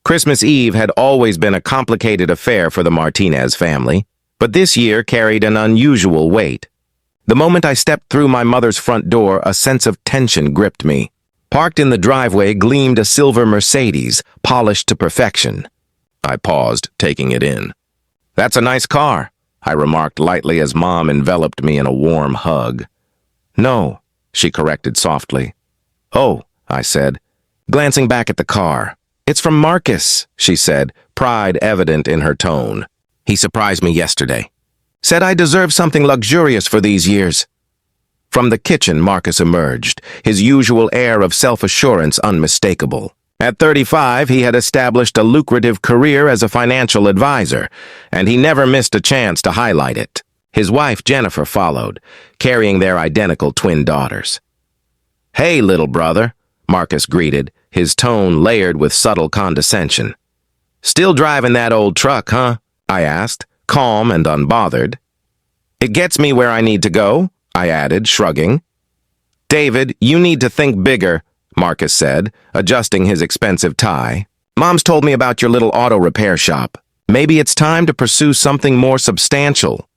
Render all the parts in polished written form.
Christmas Eve had always been a complicated affair for the Martinez family, but this year carried an unusual weight. The moment I stepped through my mother's front door, a sense of tension gripped me. Parked in the driveway gleamed a silver Mercedes, polished to perfection. I paused, taking it in. "That's a nice car," I remarked lightly as Mom enveloped me in a warm hug. "No," she corrected softly. "Oh," I said, glancing back at the car. "It's from Marcus," she said, pride evident in her tone. "He surprised me yesterday. Said I deserve something luxurious for these years." From the kitchen, Marcus emerged, his usual air of self-assurance unmistakable. At 35, he had established a lucrative career as a financial advisor, and he never missed a chance to highlight it. His wife, Jennifer, followed, carrying their identical twin daughters. "Hey, little brother," Marcus greeted, his tone layered with subtle condescension. "Still driving that old truck, huh?" I asked, calm and unbothered. "It gets me where I need to go," I added, shrugging. "David, you need to think bigger," Marcus said, adjusting his expensive tie. "Mom's told me about your little auto repair shop. Maybe it's time to pursue something more substantial."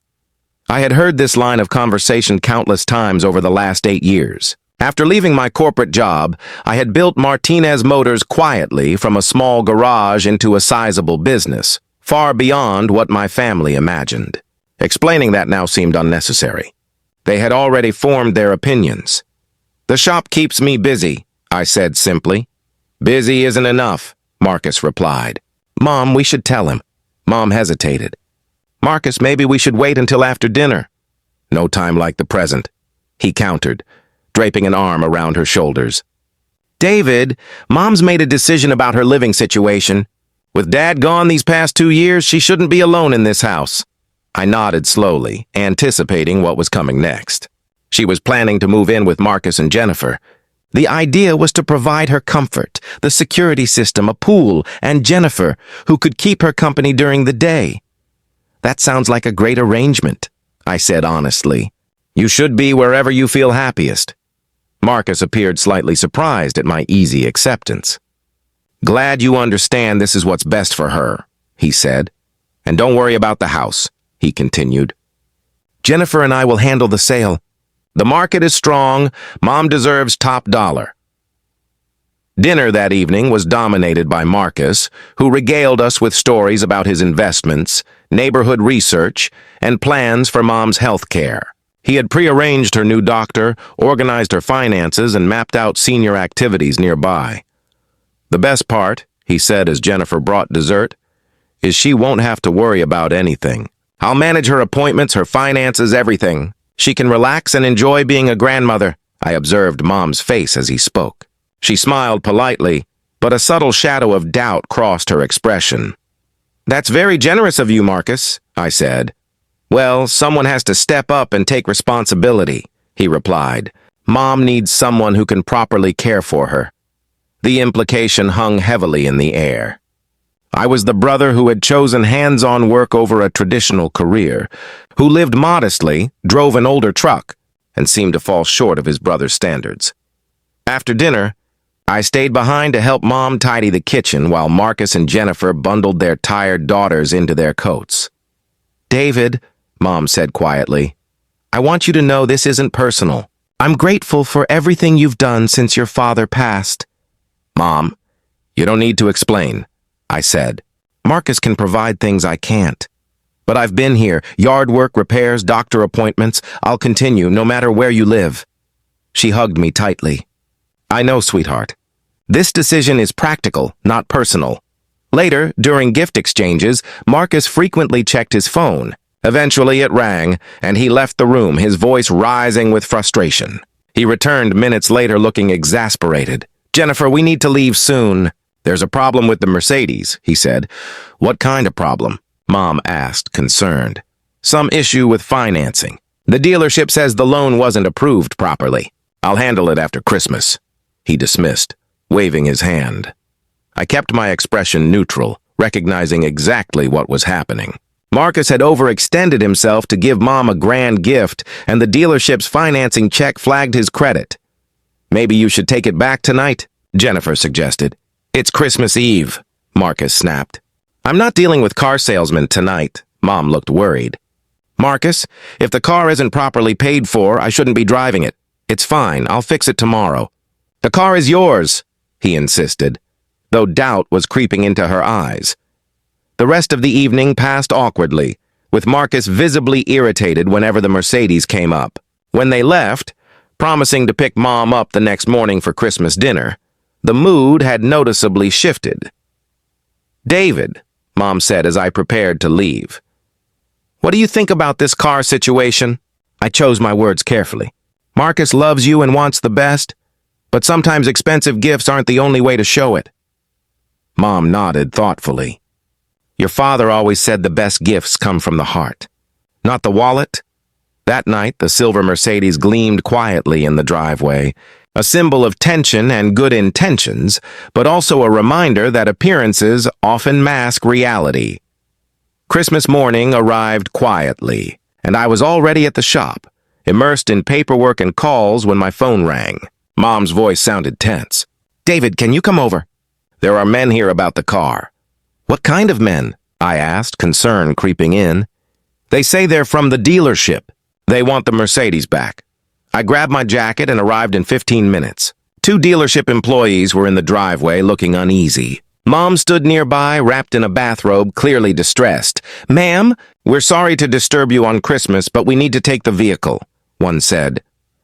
I had heard this line of conversation countless times over the last 8 years. After leaving my corporate job, I had built Martinez Motors quietly from a small garage into a sizable business, far beyond what my family imagined. Explaining that now seemed unnecessary. They had already formed their opinions. "The shop keeps me busy," I said simply. "Busy isn't enough," Marcus replied. "Mom, we should tell him." Mom hesitated. "Marcus, maybe we should wait until after dinner." "No time like the present," he countered, draping an arm around her shoulders. "David, Mom's made a decision about her living situation. With Dad gone these past 2 years, she shouldn't be alone in this house." I nodded slowly, anticipating what was coming next. She was planning to move in with Marcus and Jennifer. The idea was to provide her comfort, the security system, a pool, and Jennifer, who could keep her company during the day. "That sounds like a great arrangement," I said honestly. "You should be wherever you feel happiest." Marcus appeared slightly surprised at my easy acceptance. "Glad you understand this is what's best for her," he said. "And don't worry about the house," he continued. "Jennifer and I will handle the sale. The market is strong. Mom deserves top dollar." Dinner that evening was dominated by Marcus, who regaled us with stories about his investments, neighborhood research, and plans for Mom's health care. He had prearranged her new doctor, organized her finances, and mapped out senior activities nearby. "The best part," he said as Jennifer brought dessert, "is she won't have to worry about anything. I'll manage her appointments, her finances, everything. She can relax and enjoy being a grandmother." I observed Mom's face as he spoke. She smiled politely, but a subtle shadow of doubt crossed her expression. "That's very generous of you, Marcus," I said. "Well, someone has to step up and take responsibility," he replied. "Mom needs someone who can properly care for her." The implication hung heavily in the air. I was the brother who had chosen hands-on work over a traditional career, who lived modestly, drove an older truck, and seemed to fall short of his brother's standards. After dinner, I stayed behind to help Mom tidy the kitchen while Marcus and Jennifer bundled their tired daughters into their coats. "David," Mom said quietly, "I want you to know this isn't personal. I'm grateful for everything you've done since your father passed." "Mom, you don't need to explain," I said. "Marcus can provide things I can't. But I've been here, yard work, repairs, doctor appointments. I'll continue, no matter where you live." She hugged me tightly. "I know, sweetheart. This decision is practical, not personal." Later, during gift exchanges, Marcus frequently checked his phone. Eventually it rang, and he left the room, his voice rising with frustration. He returned minutes later looking exasperated. "Jennifer, we need to leave soon." "There's a problem with the Mercedes," he said. "What kind of problem?" Mom asked, concerned. "Some issue with financing. The dealership says the loan wasn't approved properly. I'll handle it after Christmas," he dismissed, waving his hand. I kept my expression neutral, recognizing exactly what was happening. Marcus had overextended himself to give Mom a grand gift, and the dealership's financing check flagged his credit. "Maybe you should take it back tonight," Jennifer suggested. "It's Christmas Eve." Marcus snapped. I'm not dealing with car salesmen tonight. Mom looked worried. Marcus, if the car isn't properly paid for, I shouldn't be driving it. It's fine. I'll fix it tomorrow. The car is yours, he insisted, though doubt was creeping into her eyes. The rest of the evening passed awkwardly, with Marcus visibly irritated whenever the Mercedes came up. When they left, promising to pick Mom up the next morning for Christmas dinner, the mood had noticeably shifted. David, Mom said as I prepared to leave. What do you think about this car situation? I chose my words carefully. Marcus loves you and wants the best, but sometimes expensive gifts aren't the only way to show it. Mom nodded thoughtfully. Your father always said the best gifts come from the heart, not the wallet. That night, the silver Mercedes gleamed quietly in the driveway, a symbol of tension and good intentions, but also a reminder that appearances often mask reality. Christmas morning arrived quietly, and I was already at the shop, immersed in paperwork and calls when my phone rang. Mom's voice sounded tense. David, can you come over? There are men here about the car. What kind of men? I asked, concern creeping in. They say they're from the dealership. They want the Mercedes back. I grabbed my jacket and arrived in 15 minutes. 2 dealership employees were in the driveway looking uneasy. Mom stood nearby, wrapped in a bathrobe, clearly distressed. Ma'am, we're sorry to disturb you on Christmas, but we need to take the vehicle, one said.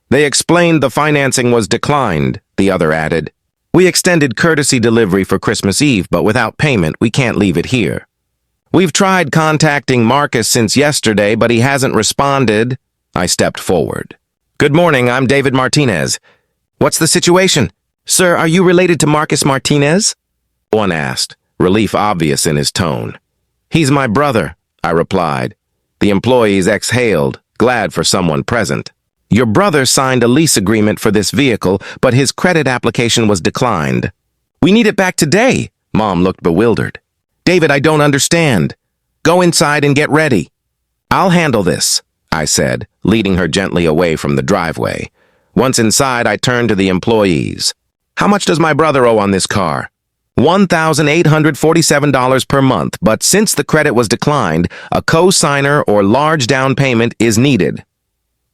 They explained the financing was declined, the other added. We extended courtesy delivery for Christmas Eve, but without payment, we can't leave it here. We've tried contacting Marcus since yesterday, but he hasn't responded. I stepped forward. Good morning, I'm David Martinez. What's the situation? Sir, are you related to Marcus Martinez? One asked, relief obvious in his tone. He's my brother, I replied. The employees exhaled, glad for someone present. Your brother signed a lease agreement for this vehicle, but his credit application was declined. We need it back today. Mom looked bewildered. David, I don't understand. Go inside and get ready. I'll handle this, I said, leading her gently away from the driveway. Once inside, I turned to the employees. How much does my brother owe on this car? $1,847 per month, but since the credit was declined, a co-signer or large down payment is needed.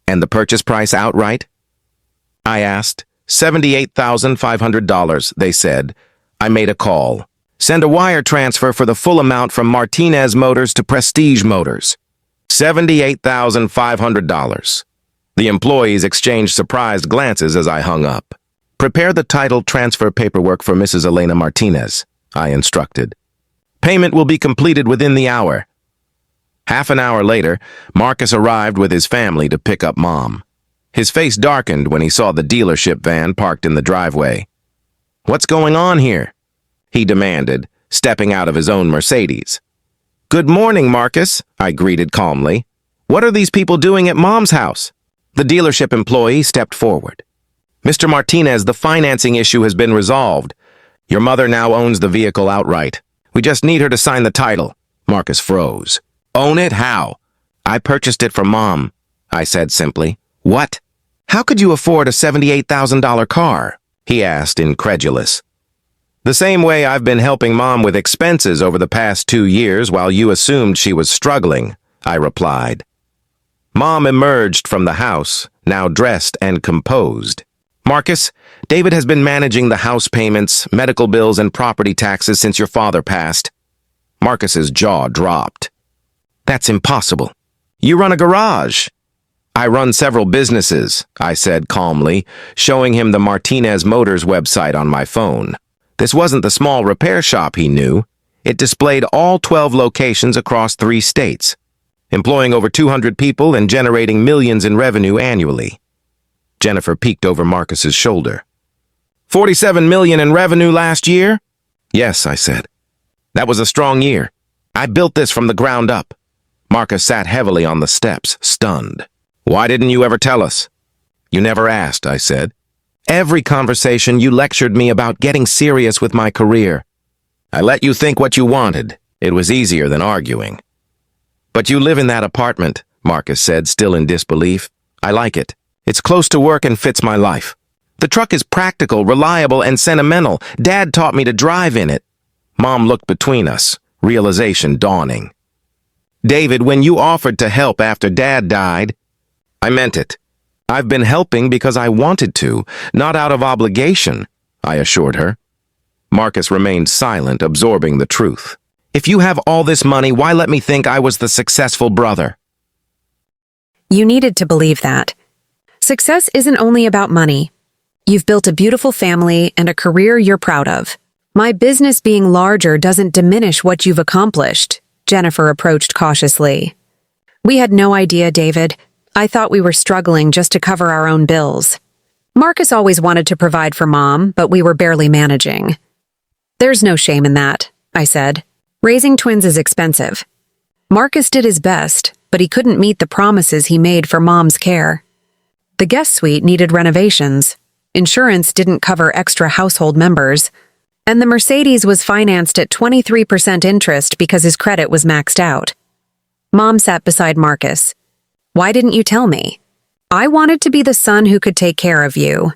And the purchase price outright? I asked. $78,500, they said. I made a call. Send a wire transfer for the full amount from Martinez Motors to Prestige Motors. $78,500. The employees exchanged surprised glances as I hung up. Prepare the title transfer paperwork for Mrs. Elena Martinez, I instructed. Payment will be completed within the hour. Half an hour later, Marcus arrived with his family to pick up Mom. His face darkened when he saw the dealership van parked in the driveway. What's going on here? He demanded, stepping out of his own Mercedes. Good morning, Marcus, I greeted calmly. What are these people doing at Mom's house? The dealership employee stepped forward. Mr. Martinez, the financing issue has been resolved. Your mother now owns the vehicle outright. We just need her to sign the title. Marcus froze. Own it? How? I purchased it from Mom, I said simply. What? How could you afford a $78,000 car? He asked, incredulous. The same way I've been helping Mom with expenses over the past 2 years while you assumed she was struggling, I replied. Mom emerged from the house, now dressed and composed. Marcus, David has been managing the house payments, medical bills, and property taxes since your father passed. Marcus's jaw dropped. That's impossible. You run a garage. I run several businesses, I said calmly, showing him the Martinez Motors website on my phone. This wasn't the small repair shop he knew. It displayed all 12 locations across 3 states, employing over 200 people and generating millions in revenue annually. Jennifer peeked over Marcus's shoulder. $47 million in revenue last year? Yes, I said. That was a strong year. I built this from the ground up. Marcus sat heavily on the steps, stunned. Why didn't you ever tell us? You never asked, I said. Every conversation you lectured me about getting serious with my career. I let you think what you wanted. It was easier than arguing. But you live in that apartment, Marcus said, still in disbelief. I like it. It's close to work and fits my life. The truck is practical, reliable, and sentimental. Dad taught me to drive in it. Mom looked between us, realization dawning. David, when you offered to help after Dad died, I meant it. I've been helping because I wanted to, not out of obligation, I assured her. Marcus remained silent, absorbing the truth. If you have all this money, why let me think I was the successful brother? You needed to believe that. Success isn't only about money. You've built a beautiful family and a career you're proud of. My business being larger doesn't diminish what you've accomplished, Jennifer approached cautiously. We had no idea, David. I thought we were struggling just to cover our own bills. Marcus always wanted to provide for Mom, but we were barely managing. There's no shame in that, I said. Raising twins is expensive. Marcus did his best, but he couldn't meet the promises he made for Mom's care. The guest suite needed renovations. Insurance didn't cover extra household members. And the Mercedes was financed at 23% interest because his credit was maxed out. Mom sat beside Marcus. Why didn't you tell me? I wanted to be the son who could take care of you.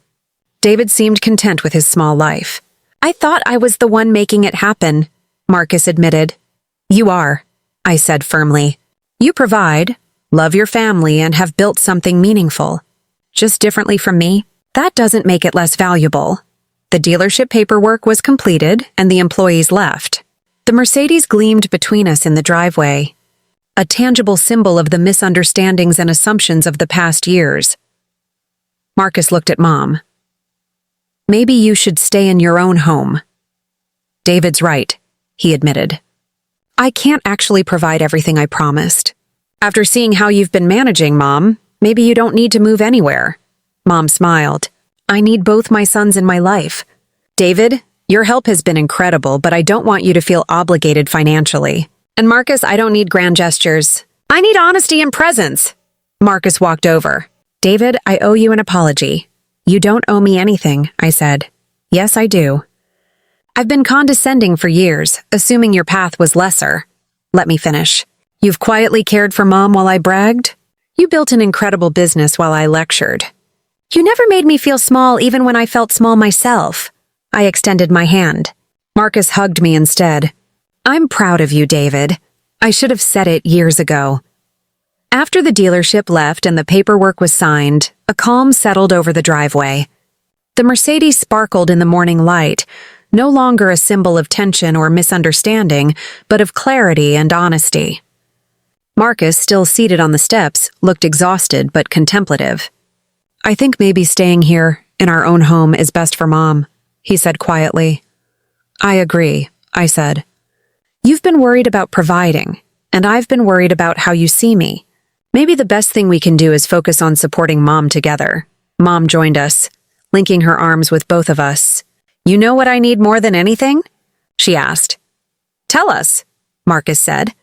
David seemed content with his small life. I thought I was the one making it happen, Marcus admitted. You are, I said firmly. You provide, love your family, and have built something meaningful. Just differently from me, that doesn't make it less valuable. The dealership paperwork was completed, and the employees left. The Mercedes gleamed between us in the driveway, a tangible symbol of the misunderstandings and assumptions of the past years. Marcus looked at Mom. Maybe you should stay in your own home. David's right, he admitted. I can't actually provide everything I promised. After seeing how you've been managing, Mom, maybe you don't need to move anywhere. Mom smiled. I need both my sons in my life. David, your help has been incredible, but I don't want you to feel obligated financially. And Marcus, I don't need grand gestures. I need honesty and presence. Marcus walked over. David, I owe you an apology. You don't owe me anything, I said. Yes, I do. I've been condescending for years, assuming your path was lesser. Let me finish. You've quietly cared for Mom while I bragged. You built an incredible business while I lectured. You never made me feel small even when I felt small myself. I extended my hand. Marcus hugged me instead. I'm proud of you, David. I should have said it years ago. After the dealership left and the paperwork was signed, a calm settled over the driveway. The Mercedes sparkled in the morning light, no longer a symbol of tension or misunderstanding, but of clarity and honesty. Marcus, still seated on the steps, looked exhausted but contemplative. I think maybe staying here, in our own home, is best for Mom, he said quietly. I agree, I said. You've been worried about providing, and I've been worried about how you see me. Maybe the best thing we can do is focus on supporting Mom together. Mom joined us, linking her arms with both of us. You know what I need more than anything? She asked. Tell us, Marcus said.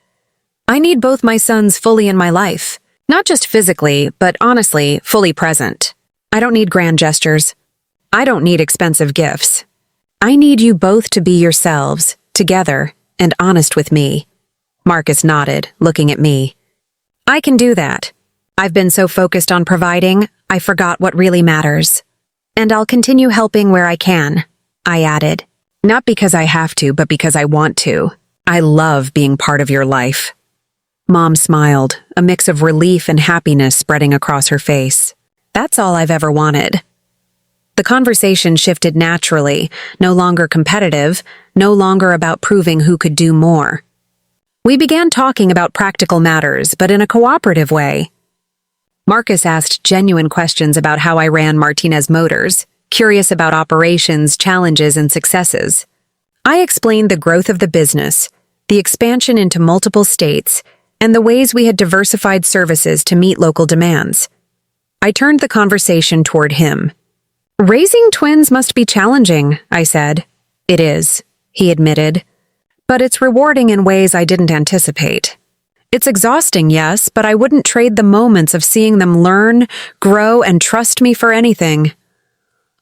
I need both my sons fully in my life. Not just physically, but honestly, fully present. I don't need grand gestures. I don't need expensive gifts. I need you both to be yourselves, together, and honest with me. Marcus nodded, looking at me. I can do that. I've been so focused on providing, I forgot what really matters. And I'll continue helping where I can, I added. Not because I have to, but because I want to. I love being part of your life. Mom smiled, a mix of relief and happiness spreading across her face. That's all I've ever wanted. The conversation shifted naturally, no longer competitive, no longer about proving who could do more. We began talking about practical matters, but in a cooperative way. Marcus asked genuine questions about how I ran Martinez Motors, curious about operations, challenges, and successes. I explained the growth of the business, the expansion into multiple states, and the ways we had diversified services to meet local demands. I turned the conversation toward him. Raising twins must be challenging, I said. It is, he admitted. But it's rewarding in ways I didn't anticipate. It's exhausting, yes, but I wouldn't trade the moments of seeing them learn, grow, and trust me for anything.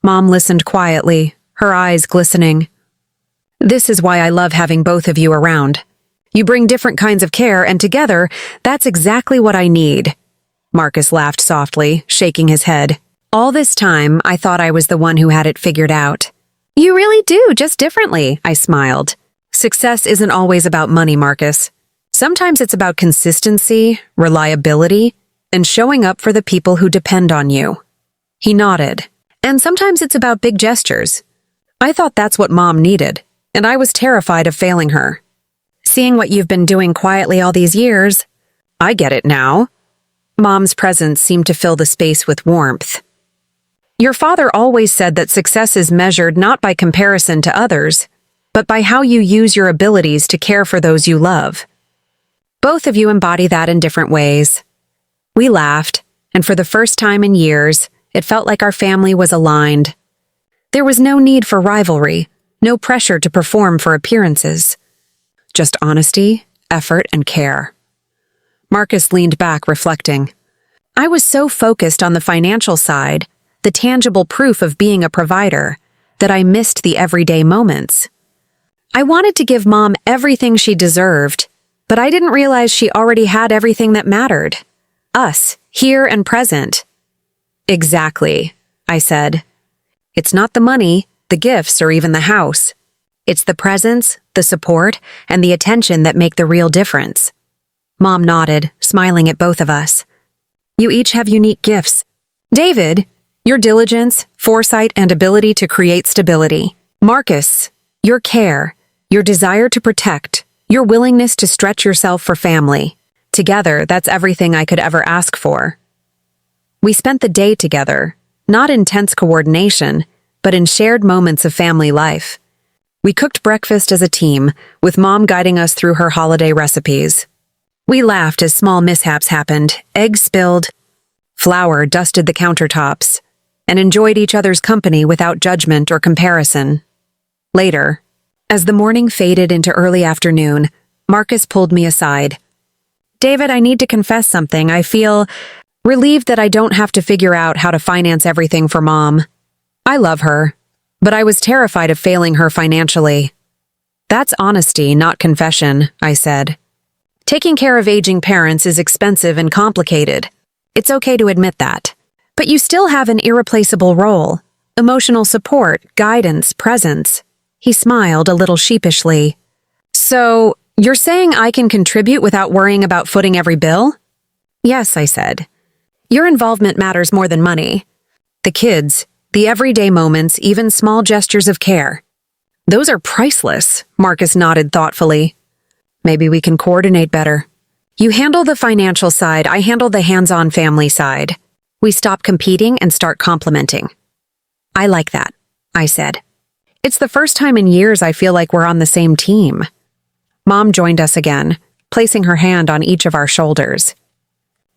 Mom listened quietly, her eyes glistening. This is why I love having both of you around. You bring different kinds of care, and together, that's exactly what I need. Marcus laughed softly, shaking his head. All this time, I thought I was the one who had it figured out. You really do, just differently, I smiled. Success isn't always about money, Marcus. Sometimes it's about consistency, reliability, and showing up for the people who depend on you. He nodded. And sometimes it's about big gestures. I thought that's what Mom needed, and I was terrified of failing her. Seeing what you've been doing quietly all these years, I get it now. Mom's presence seemed to fill the space with warmth. Your father always said that success is measured not by comparison to others, but by how you use your abilities to care for those you love. Both of you embody that in different ways. We laughed, and for the first time in years, it felt like our family was aligned. There was no need for rivalry, no pressure to perform for appearances. Just honesty, effort, and care. Marcus leaned back, reflecting. I was so focused on the financial side, the tangible proof of being a provider, that I missed the everyday moments. I wanted to give Mom everything she deserved, but I didn't realize she already had everything that mattered. Us, here and present. Exactly, I said. It's not the money, the gifts, or even the house. It's the presence, the support, and the attention that make the real difference. Mom nodded, smiling at both of us. You each have unique gifts. David, your diligence, foresight, and ability to create stability. Marcus, your care, your desire to protect, your willingness to stretch yourself for family. Together, that's everything I could ever ask for. We spent the day together, not in tense coordination, but in shared moments of family life. We cooked breakfast as a team, with Mom guiding us through her holiday recipes. We laughed as small mishaps happened, eggs spilled, flour dusted the countertops, and enjoyed each other's company without judgment or comparison. Later, as the morning faded into early afternoon, Marcus pulled me aside. David, I need to confess something. I feel relieved that I don't have to figure out how to finance everything for Mom. I love her, but I was terrified of failing her financially. That's honesty, not confession, I said. Taking care of aging parents is expensive and complicated. It's okay to admit that. But you still have an irreplaceable role. Emotional support, guidance, presence. He smiled a little sheepishly. So, you're saying I can contribute without worrying about footing every bill? Yes, I said. Your involvement matters more than money. The kids, the everyday moments, even small gestures of care. Those are priceless, Marcus nodded thoughtfully. Maybe we can coordinate better. You handle the financial side, I handle the hands-on family side. We stop competing and start complementing. I like that, I said. It's the first time in years I feel like we're on the same team. Mom joined us again, placing her hand on each of our shoulders.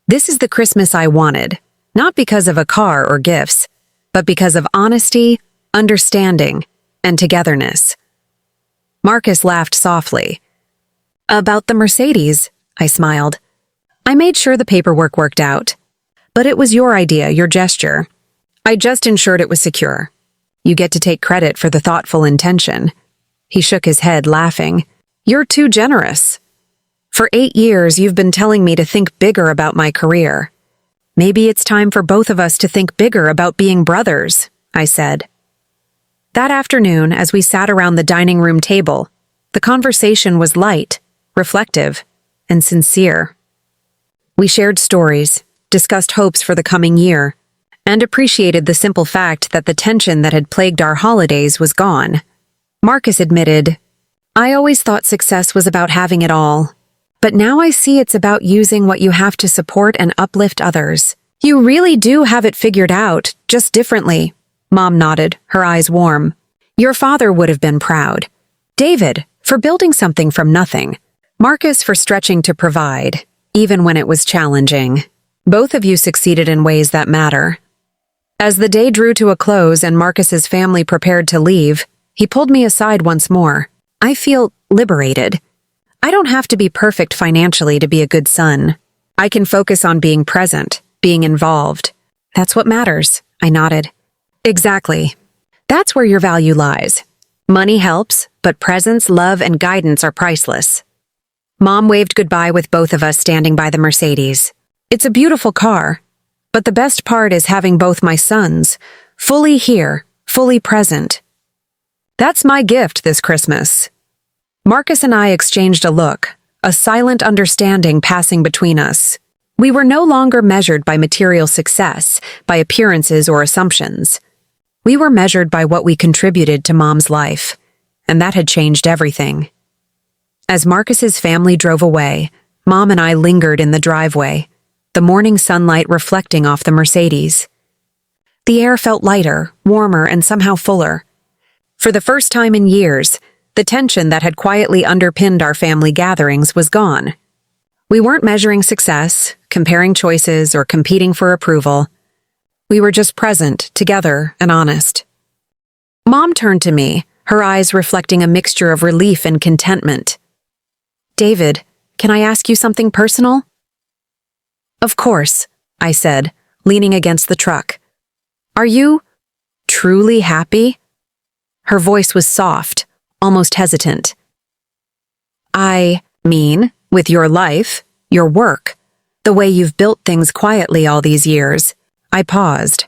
This is the Christmas I wanted, not because of a car or gifts, but because of honesty, understanding, and togetherness. Marcus laughed softly. About the Mercedes, I smiled. I made sure the paperwork worked out. But it was your idea, your gesture. I just ensured it was secure. You get to take credit for the thoughtful intention. He shook his head, laughing. You're too generous. For 8 years, you've been telling me to think bigger about my career. Maybe it's time for both of us to think bigger about being brothers, I said. That afternoon, as we sat around the dining room table, the conversation was light, reflective, and sincere. We shared stories, discussed hopes for the coming year, and appreciated the simple fact that the tension that had plagued our holidays was gone. Marcus admitted, I always thought success was about having it all, but now I see it's about using what you have to support and uplift others. You really do have it figured out, just differently. Mom nodded, her eyes warm. Your father would have been proud. David, for building something from nothing. Marcus for stretching to provide, even when it was challenging. Both of you succeeded in ways that matter. As the day drew to a close and Marcus's family prepared to leave, he pulled me aside once more. I feel liberated. I don't have to be perfect financially to be a good son. I can focus on being present, being involved. That's what matters, I nodded. Exactly. That's where your value lies. Money helps, but presence, love, and guidance are priceless. Mom waved goodbye with both of us standing by the Mercedes. It's a beautiful car, but the best part is having both my sons, fully here, fully present. That's my gift this Christmas. Marcus and I exchanged a look, a silent understanding passing between us. We were no longer measured by material success, by appearances or assumptions. We were measured by what we contributed to Mom's life, and that had changed everything. As Marcus's family drove away, Mom and I lingered in the driveway, the morning sunlight reflecting off the Mercedes. The air felt lighter, warmer, and somehow fuller. For the first time in years, the tension that had quietly underpinned our family gatherings was gone. We weren't measuring success, comparing choices, or competing for approval. We were just present, together, and honest. Mom turned to me, her eyes reflecting a mixture of relief and contentment. "David, can I ask you something personal?" "Of course," I said, leaning against the truck. "Are you truly happy?" Her voice was soft, almost hesitant. "I mean, with your life, your work, the way you've built things quietly all these years." I paused.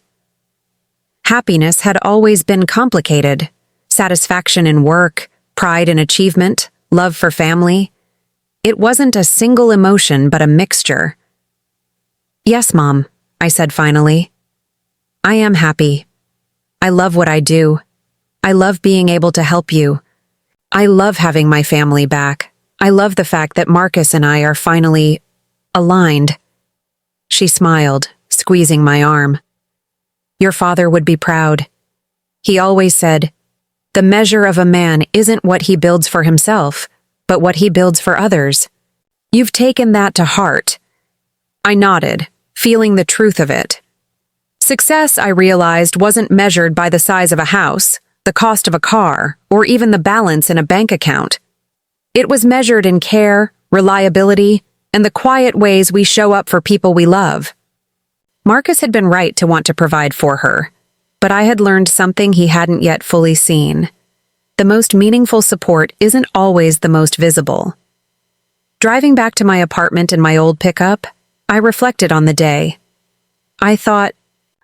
Happiness had always been complicated. Satisfaction in work, pride in achievement, love for family. It wasn't a single emotion, but a mixture. "Yes, Mom," I said finally. "I am happy. I love what I do. I love being able to help you. I love having my family back. I love the fact that Marcus and I are finally aligned." She smiled, squeezing my arm. "Your father would be proud. He always said, 'The measure of a man isn't what he builds for himself, but what he builds for others.' You've taken that to heart." I nodded, feeling the truth of it. Success, I realized, wasn't measured by the size of a house, the cost of a car, or even the balance in a bank account. It was measured in care, reliability, and the quiet ways we show up for people we love. Marcus had been right to want to provide for her, but I had learned something he hadn't yet fully seen. The most meaningful support isn't always the most visible. Driving back to my apartment in my old pickup, I reflected on the day. I thought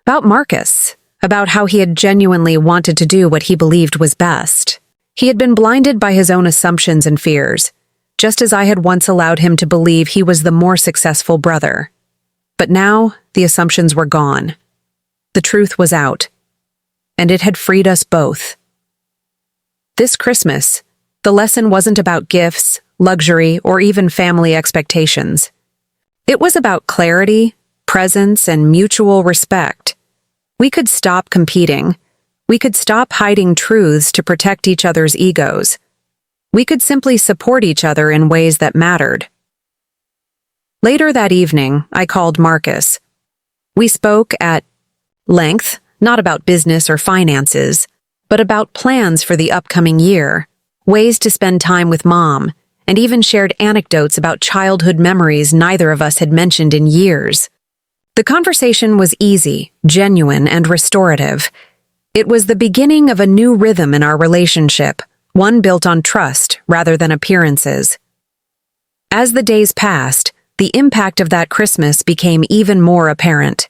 about Marcus, about how he had genuinely wanted to do what he believed was best. He had been blinded by his own assumptions and fears, just as I had once allowed him to believe he was the more successful brother. But now, the assumptions were gone. The truth was out, and it had freed us both. This Christmas, the lesson wasn't about gifts, luxury, or even family expectations. It was about clarity, presence, and mutual respect. We could stop competing. We could stop hiding truths to protect each other's egos. We could simply support each other in ways that mattered. Later that evening, I called Marcus. We spoke at length, not about business or finances, but about plans for the upcoming year, ways to spend time with Mom, and even shared anecdotes about childhood memories neither of us had mentioned in years. The conversation was easy, genuine, and restorative. It was the beginning of a new rhythm in our relationship, one built on trust rather than appearances. As the days passed, the impact of that Christmas became even more apparent.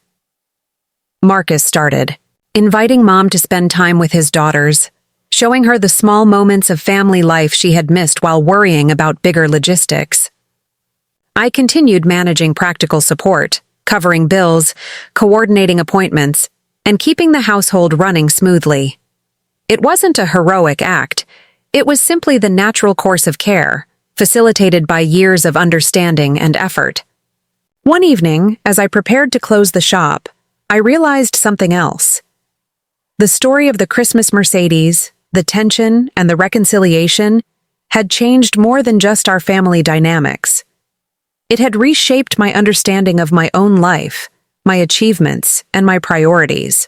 Marcus started, inviting Mom to spend time with his daughters, showing her the small moments of family life she had missed while worrying about bigger logistics. I continued managing practical support, covering bills, coordinating appointments, and keeping the household running smoothly. It wasn't a heroic act. It was simply the natural course of care, facilitated by years of understanding and effort. One evening, as I prepared to close the shop, I realized something else. The story of the Christmas Mercedes, the tension, and the reconciliation had changed more than just our family dynamics. It had reshaped my understanding of my own life, my achievements, and my priorities.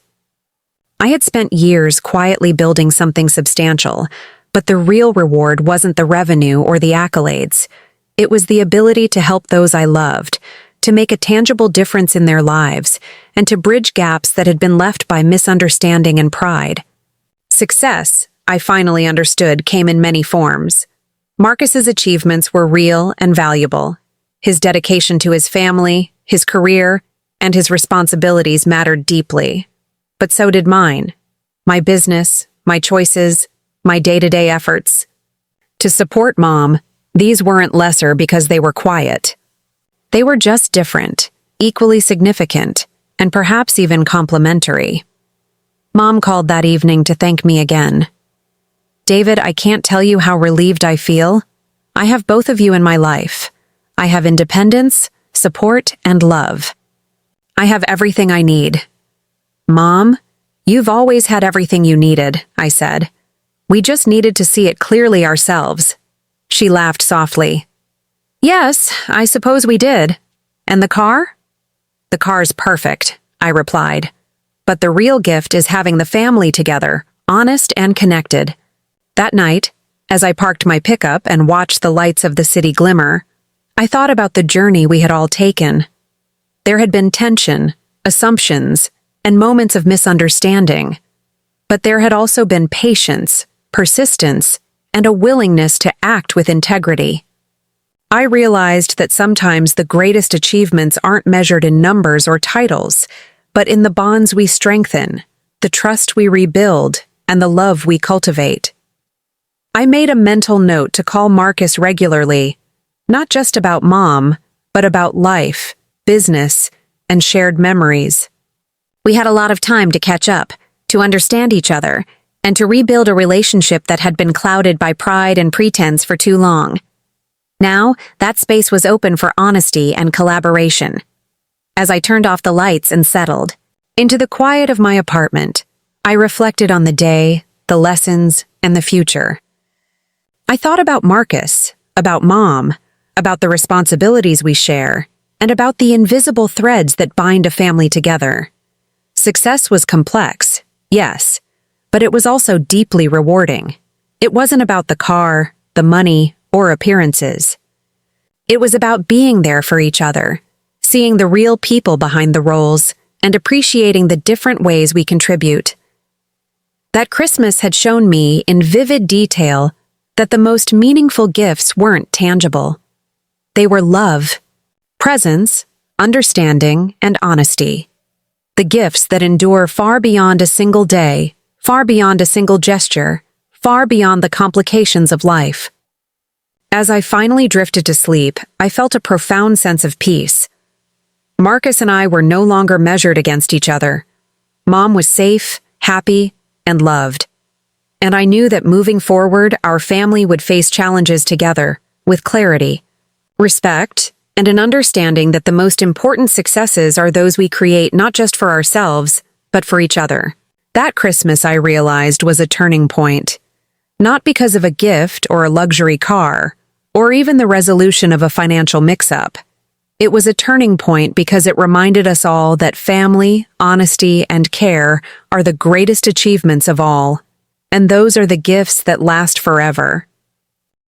I had spent years quietly building something substantial, but the real reward wasn't the revenue or the accolades. It was the ability to help those I loved, to make a tangible difference in their lives, and to bridge gaps that had been left by misunderstanding and pride. Success, I finally understood, came in many forms. Marcus's achievements were real and valuable. His dedication to his family, his career, and his responsibilities mattered deeply. But so did mine. My business, my choices, my day-to-day efforts. To support Mom, these weren't lesser because they were quiet. They were just different, equally significant, and perhaps even complementary. Mom called that evening to thank me again. "David, I can't tell you how relieved I feel. I have both of you in my life. I have independence, support, and love. I have everything I need." "Mom, you've always had everything you needed," I said. "We just needed to see it clearly ourselves." She laughed softly. "Yes, I suppose we did. And the car?" "The car's perfect," I replied. "But the real gift is having the family together, honest and connected." That night, as I parked my pickup and watched the lights of the city glimmer, I thought about the journey we had all taken. There had been tension, assumptions, and moments of misunderstanding. But there had also been patience, persistence, and a willingness to act with integrity. I realized that sometimes the greatest achievements aren't measured in numbers or titles, but in the bonds we strengthen, the trust we rebuild, and the love we cultivate. I made a mental note to call Marcus regularly, not just about Mom, but about life, business, and shared memories. We had a lot of time to catch up, to understand each other, and to rebuild a relationship that had been clouded by pride and pretense for too long. Now, that space was open for honesty and collaboration. As I turned off the lights and settled into the quiet of my apartment, I reflected on the day, the lessons, and the future. I thought about Marcus, about Mom, about the responsibilities we share, and about the invisible threads that bind a family together. Success was complex, yes, but it was also deeply rewarding. It wasn't about the car, the money, or appearances. It was about being there for each other, seeing the real people behind the roles, and appreciating the different ways we contribute. That Christmas had shown me in vivid detail that the most meaningful gifts weren't tangible. They were love, presence, understanding, and honesty. The gifts that endure far beyond a single day, far beyond a single gesture, far beyond the complications of life. As I finally drifted to sleep, I felt a profound sense of peace. Marcus and I were no longer measured against each other. Mom was safe, happy, and loved. And I knew that moving forward, our family would face challenges together, with clarity, respect, and an understanding that the most important successes are those we create not just for ourselves, but for each other. That Christmas, I realized, was a turning point. Not because of a gift or a luxury car, or even the resolution of a financial mix-up. It was a turning point because it reminded us all that family, honesty, and care are the greatest achievements of all, and those are the gifts that last forever.